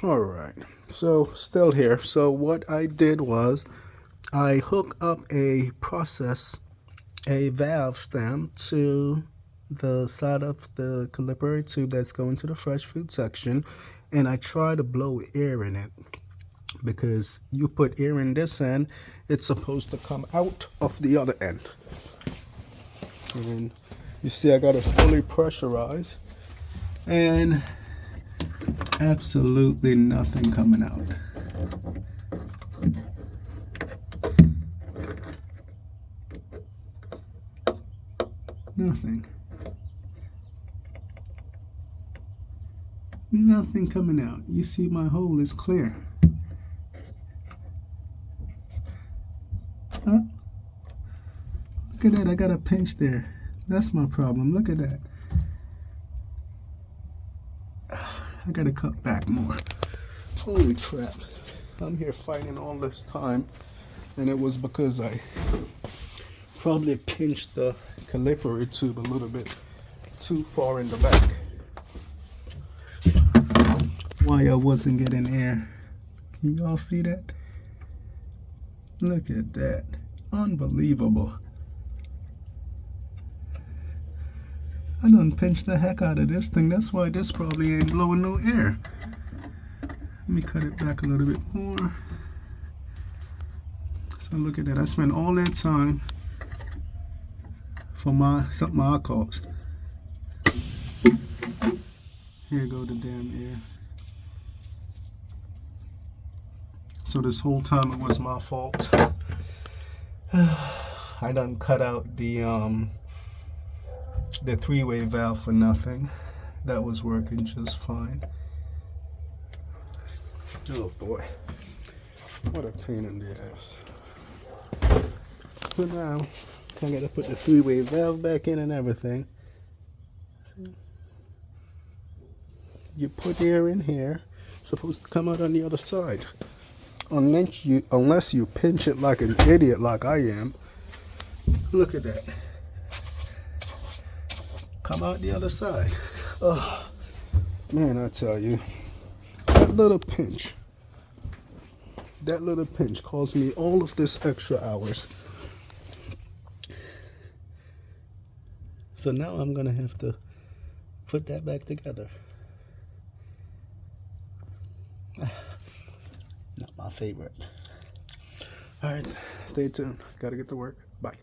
All right, so still here. So what I did was I hook up a valve stem to the side of the capillary tube that's going to the fresh fruit section, and I try to blow air in it because you put air in this end, it's supposed to come out of the other end. And you see I got it fully pressurized and absolutely nothing coming out. Nothing coming out. You see my hole is clear. Huh? Look at that, I got a pinch there. That's my problem. Look at that. I gotta cut back more. Holy crap. I'm here fighting all this time, and it was because I probably pinched the capillary tube a little bit too far in the back. Why I wasn't getting air. Can y'all see that? Look at that. Unbelievable. I done pinched the heck out of this thing. That's why this probably ain't blowing no air. Let me cut it back a little bit more. So look at that. I spent all that time for something I caused. Here go the damn air. So this whole time it was my fault. I done cut out the three-way valve for nothing. That was working just fine. Oh boy, what a pain in the ass. But now I gotta put the three-way valve back in and everything. See? You put air in here, it's supposed to come out on the other side. Unless you pinch it like an idiot like I am. Look at that. Come out the other side. Oh, man, I tell you, that little pinch caused me all of this extra hours. So now I'm gonna have to put that back together. Not my favorite. All right, stay tuned. Gotta get to work. Bye.